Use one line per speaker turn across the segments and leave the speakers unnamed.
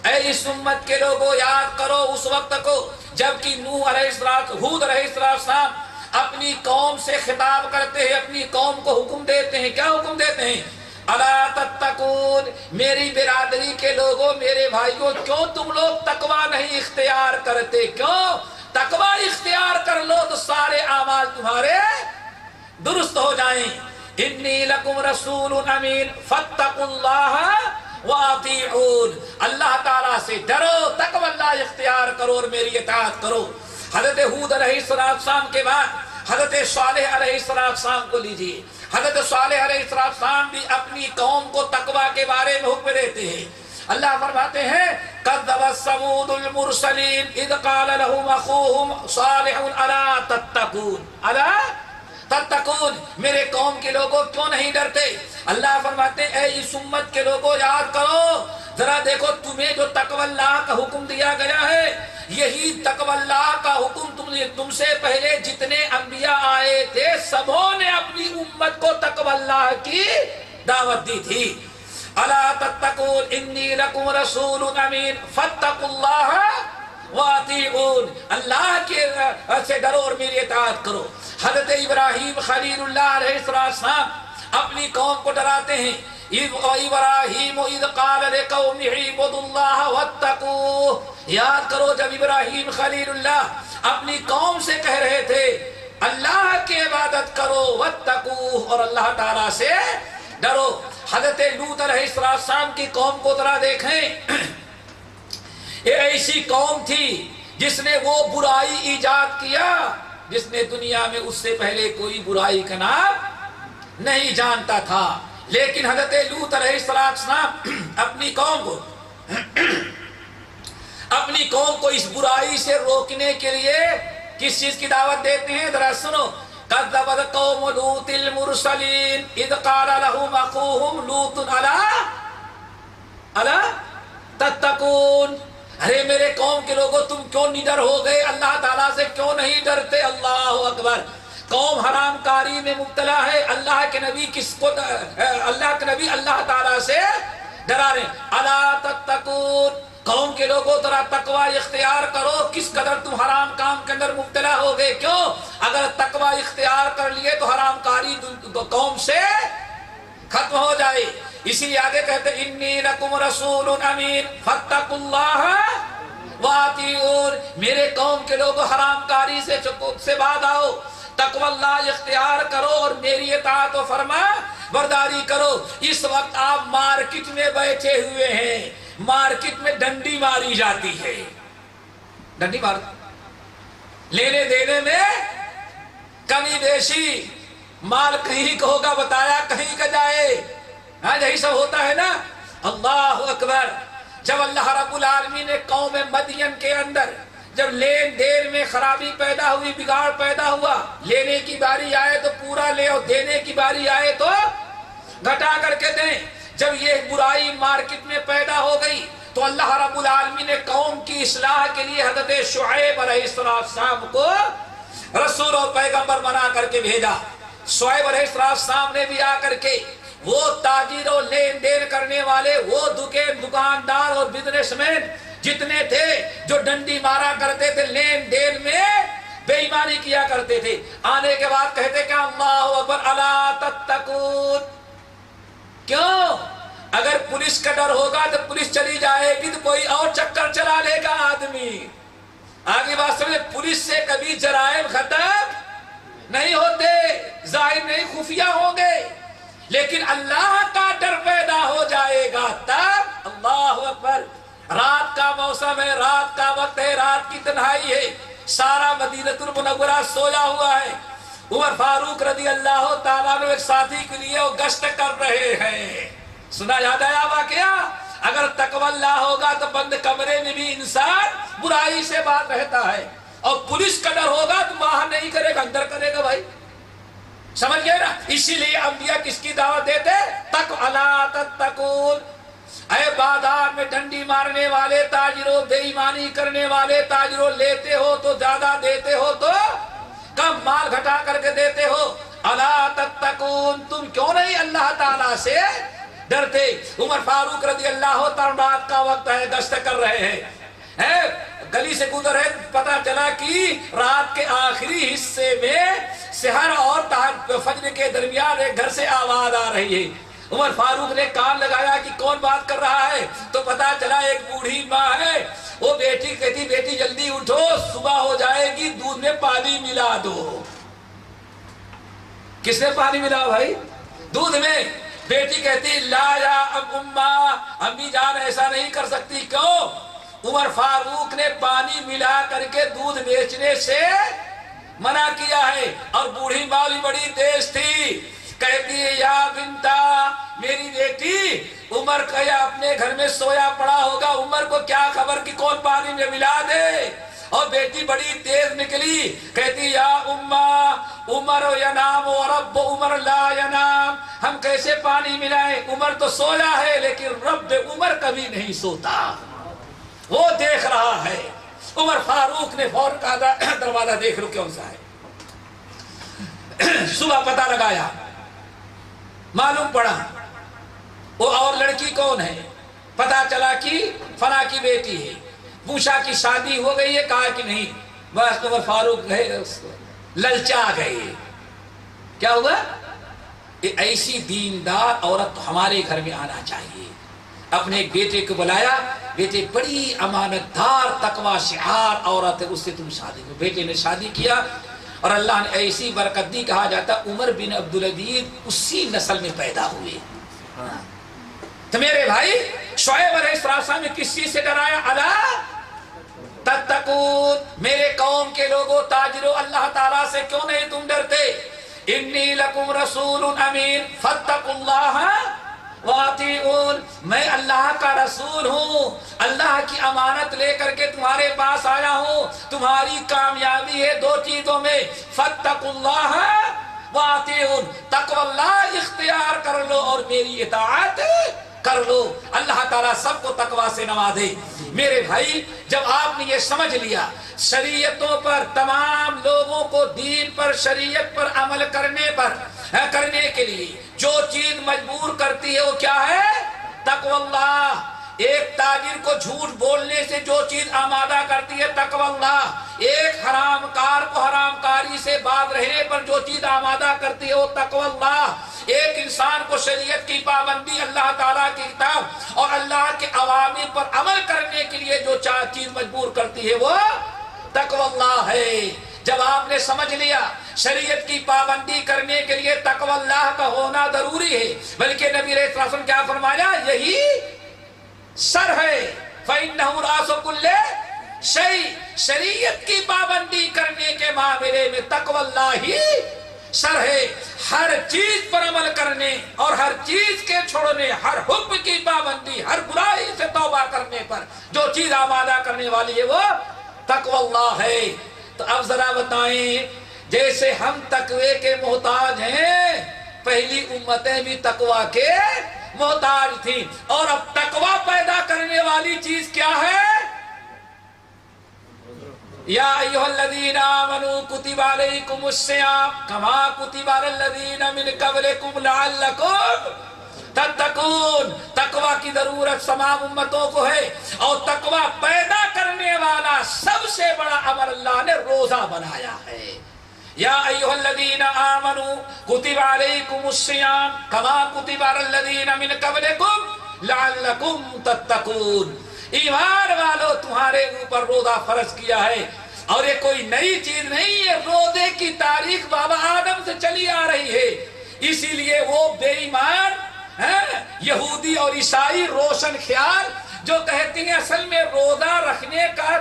اے اس امت کے لوگوں یاد کرو اس وقت کو جبکہ نوح علیہ السلام، ہود علیہ السلام اپنی قوم سے خطاب کرتے ہیں، اپنی قوم کو حکم دیتے ہیں. کیا حکم دیتے ہیں؟ الا تتقون، میری برادری کے لوگوں، میرے بھائیوں، کیوں تم لوگ تقوی نہیں اختیار کرتے؟ کیوں؟ تقوی اختیار کر لو تو سارے اعمال تمہارے درست ہو جائیں. انی لکم رسول امین فاتقوا اللہ واطیعون، اللہ تعالیٰ سے ڈرو، تقوی اللہ اختیار کرو اور میری اطاعت کرو. حضرت ہود علیہ السلام کے بعد حضرت صالح علیہ السلام کو لیجیے. حضرت صالح علیہ السلام بھی اپنی قوم کو تقوی کے بارے میں حکم دیتے ہیں. اللہ فرماتے ہیں کذبت ثمود المرسلین اذ قال لهم اخوهم صالح الا تتقون، الا تتقون، میرے قوم کے لوگوں کیوں نہیں ڈرتے؟ اللہ فرماتے ہیں اے اس امت کے لوگوں یاد کرو، ذرا دیکھو تمہیں جو تقوی اللہ کا حکم دیا گیا ہے، یہی تقوی اللہ کا حکم تم سے پہلے جتنے انبیاء آئے تھے سبوں نے اپنی امت کو تقوی اللہ کی دعوت دی تھی. الا تتقون انی لکم رسول امین فاتقوا اللہ واطیعون، اللہ کے سے ڈرو اور میری اطاعت کرو. حضرت ابراہیم خلیل اللہ علیہ السلام اپنی قوم کو ڈراتے ہیں. ابراہیم اذ قال لقومه اعبدوا اللہ واتقوہ، یاد کرو جب ابراہیم خلیل اللہ اپنی قوم سے کہہ رہے تھے اللہ کی عبادت کرو واتقوہ، اور اللہ تعالیٰ سے ڈرو. حضرت لوط علیہ السلام کی قوم کو ذرا دیکھیں، یہ ایسی قوم تھی جس نے وہ برائی ایجاد کیا جس نے دنیا میں اس سے پہلے کوئی برائی کا نام نہیں جانتا تھا. لیکن حضرت لوط علیہ السلام اپنی قوم کو اس برائی سے روکنے کے لیے کس چیز کی دعوت دیتے ہیں؟ ذرا سنو. کذبت قوم لوط المرسلین اذ قال لهم اخوهم لوط الا تتقون، ارے میرے قوم کے لوگوں تم کیوں نڈر ہو گئے؟ اللہ تعالیٰ سے کیوں نہیں ڈرتے؟ اللہ اکبر. قوم حرام کاری میں مبتلا ہے، اللہ کے نبی اللہ تعالیٰ سے ڈرا رہے. الا تتقون، قوم کے لوگوں ذرا تقوی اختیار کرو. کس قدر تم حرام کام کے اندر مبتلا ہو گئے؟ کیوں؟ اگر تقوی اختیار کر لیے تو حرام کاری قوم سے ختم ہو جائے. اسی لیے آگے کہتے انی لکم رسول امین فاتقوا اللہ واطیعون، میرے قوم کے لوگوں حرام کاری سے بعد آؤ، تقوی اللہ اختیار کرو اور میری اطاعت و فرما برداری کرو. اس وقت آپ مارکیٹ میں بیٹھے ہوئے ہیں، مارکیٹ میں ڈنڈی ماری جاتی ہے، ڈنڈی مار لینے دینے میں کمی بیشی، مال کہیں کا ہوگا بتایا کہیں کا جائے، ہاں یہی سب ہوتا ہے نا. اللہ اکبر. جب اللہ رب العالمین نے قوم مدین کے اندر جب لین دین میں خرابی پیدا ہوئی، بگاڑ پیدا ہوا، لینے کی باری آئے تو پورا لے اور دینے کی باری آئے تو گھٹا کر کے دیں. جب یہ برائی مارکیٹ میں پیدا ہو گئی تو اللہ رب العالمین نے قوم کی اصلاح کے لیے حضرت شعیب علیہ السلام کو رسول اور پیغمبر بنا کر کے بھیجا. شعیب علیہ السلام نے بھی آ کر کے وہ تاجر اور لین دین کرنے والے، وہ دکاندار اور بزنس مین جتنے تھے جو ڈنڈی مارا کرتے تھے، لین دین میں بے ایمانی کیا کرتے تھے، آنے کے بعد کہتے کہ اللہ اکبر الا تتقون. کیوں؟ اگر پولیس کا ڈر ہوگا تو پولیس چلی جائے گی تو کوئی اور چکر چلا لے گا آدمی. آگے بات سمجھے، پولیس سے کبھی جرائم ختم نہیں ہوتے، ظاہر نہیں خفیہ ہوں گے، لیکن اللہ کا ڈر پیدا ہو جائے گا تب. اللہ اکبر. رات کا موسم ہے، رات کا وقت ہے، رات کی تنہائی ہے، سارا مدینہ المنورہ سویا ہوا ہے. عمر فاروق رضی اللہ تعالیٰ نے ایک ساتھی کے لیے وہ گشت کر رہے ہیں. سنا یاد آیا واقعہ؟ اگر تقوی اللہ ہوگا تو بند کمرے میں بھی انسان برائی سے بات رہتا ہے، اور پولیس کا ڈر ہوگا تو باہر نہیں کرے گا، اندر کرے گا. بھائی سمجھ گئے نا؟ اسی لیے انبیاء کس کی دعوت دیتے؟ الا تتقون. اے بازار میں ڈنڈی مارنے والے تاجروں، بے ایمانی کرنے والے تاجروں، لیتے ہو تو زیادہ، دیتے ہو تو کم، مال گھٹا کر کے دیتے ہو. الا تتقون، تم کیوں نہیں اللہ تعالیٰ سے ڈرتے. عمر فاروق رضی اللہ تعالیٰ رات کا وقت ہے, گشت کر رہے ہیں, گلی سے گزر ہے, پتا چلا کہ رات کے آخری حصے میں سحر اور فجر کے درمیان ایک گھر سے آواز آ رہی ہے. عمر فاروق نے کان لگایا کہ کون بات کر رہا ہے, تو پتا چلا ایک بوڑھی ماں ہے. وہ بیٹی کہتی بیٹی جلدی اٹھو, صبح ہو جائے گی, دودھ میں پانی ملا دو. کس نے پانی ملا بھائی؟ دودھ میں. بیٹی کہتی لا یا اماں, امی جان ایسا نہیں کر سکتی. کیوں؟ عمر فاروق نے پانی ملا کر کے دودھ بیچنے سے منع کیا ہے. اور بوڑھی ماں بھی بڑی تیز تھی, کہتی ہے یا بنتا, میری بیٹی, عمر کہیا اپنے گھر میں سویا پڑا ہوگا, عمر کو کیا خبر کہ کون پانی میں ملا دے. اور بیٹی بڑی تیز نکلی, کہتی یا اماں, عمر ینام و رب عمر لا ینام, ہم کیسے پانی ملائیں, عمر تو سویا ہے لیکن رب عمر کبھی نہیں سوتا, وہ دیکھ رہا ہے. عمر فاروق نے فوراً کہا دروازہ دیکھ لو کون سا ہے. صبح پتہ لگایا, معلوم پڑا وہ اور لڑکی کون ہے, پتا چلا کہ فلاں کی بیٹی ہے. پوچھا کہ شادی ہو گئی ہے, کہا کہ نہیں. بس عمر فاروق گئے, للچا گئے. کیا ہوا؟ ایسی دیندار عورت ہمارے گھر میں آنا چاہیے. اپنے ایک بیٹے کو بلایا, بیٹے بڑی امانت دار تقوی شعار عورت ہے, اس سے تم شادی کرو. بیٹے نے شادی کیا اور اللہ نے ایسی برکت دی. کہا جاتا عمر بن عبدالعزیز اسی نسل میں پیدا ہوئے. تو میرے بھائی, شعیب علیہ السلام نے کس چیز سے ڈرایا؟ الا تتقون, میرے قوم کے لوگوں تاجروں, اللہ تعالیٰ سے کیوں نہیں تم ڈرتے؟ انی لکم رسول امین فاتقوا اللہ واطیعون, میں اللہ کا رسول ہوں, اللہ کی امانت لے کر کے تمہارے پاس آیا ہوں. تمہاری کامیابی ہے دو چیزوں میں, فاتقوا اللہ واطیعون, تقوی اللہ اختیار کر لو اور میری اطاعت کر لو. اللہ تعالیٰ سب کو تقوی سے نوازے. میرے بھائی, جب آپ نے یہ سمجھ لیا شریعتوں پر, تمام لوگوں کو دین پر, شریعت پر عمل کرنے کے لیے جو چیز مجبور کرتی ہے وہ کیا ہے؟ تقوی اللہ. ایک تاجر کو جھوٹ بولنے سے جو چیز آمادہ کرتی ہے تقوی اللہ. ایک حرام کار کو حرام کاری سے باز رہنے پر جو چیز آمادہ کرتی ہے وہ تقوی اللہ. ایک انسان کو شریعت کی پابندی, اللہ تعالیٰ کی کتاب اور اللہ کے عوامر پر عمل کرنے کے لیے جو چیز مجبور کرتی ہے وہ تقوی اللہ ہے. جب آپ نے سمجھ لیا شریعت کی پابندی کرنے کے لیے تقوی اللہ کا ہونا ضروری ہے, بلکہ نبی علیہ السلام نے کیا فرمایا؟ یہی سر ہے. فَإِنَّهُ رَأْسُ كُلِّ شَيْءٍ, شریعت کی پابندی کرنے کے معاملے میں تقوی اللہ ہی سر ہے. ہر چیز پر عمل کرنے اور ہر چیز کے چھوڑنے, ہر حکم کی پابندی, ہر برائی سے توبہ کرنے پر جو چیز آمادہ کرنے والی ہے وہ تقوی اللہ ہے. تو اب ذرا بتائیں, جیسے ہم تقوی کے محتاج ہیں, پہلی امتیں بھی تقوی کے محتاج تھی, اور اب تقوی پیدا کرنے والی چیز کیا ہے؟ یا ایھا الذین آمنوا کتب علیکم الصیام کما کتب علی الذین من قبلکم لعلکم تتقون. تقوی کی ضرورت تمام امتوں کو ہے, اور تقوی پیدا کرنے والا سب سے بڑا عمل اللہ نے روزہ بنایا ہے. یا ایھا الذین آمنوا کتب علیکم الصیام کما کتب علی الذین من قبلکم لعلکم تتقون. ایمان والو, تمہارے اوپر روزہ فرض کیا ہے, اور یہ کوئی نئی چیز نہیں ہے. روزے کی تاریخ بابا آدم سے چلی آ رہی ہے. اسی لیے وہ بے ایمان یہودی اور عیسائی روشن خیال جو کہتی ہیں اصل میں روزہ رکھنے کا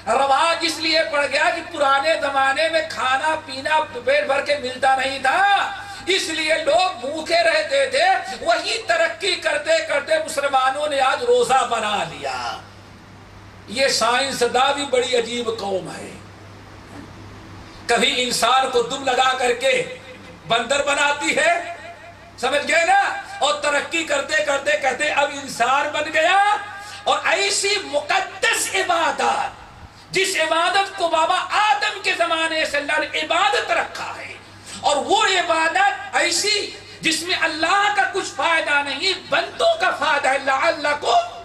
رواج اس لیے پڑ گیا کہ پرانے زمانے میں کھانا پینا پیٹ بھر کے ملتا نہیں تھا, اس لیے لوگ بھوکے رہتے تھے. وہی ترقی کرتے کرتے مسلمانوں نے آج روزہ بنا لیا. یہ سائنسداں بھی بڑی عجیب قوم ہے. کبھی انسان کو دم لگا کر کے بندر بناتی ہے, سمجھ گئے نا, اور ترقی کرتے کرتے کہتے اب انسان بن گیا. اور ایسی مقدس عبادت, جس عبادت کو بابا آدم کے زمانے سے اللہ نے عبادت رکھا ہے, اور وہ عبادت ایسی جس میں اللہ کا کچھ فائدہ نہیں، بندوں کا فائدہ ہے، لعلکم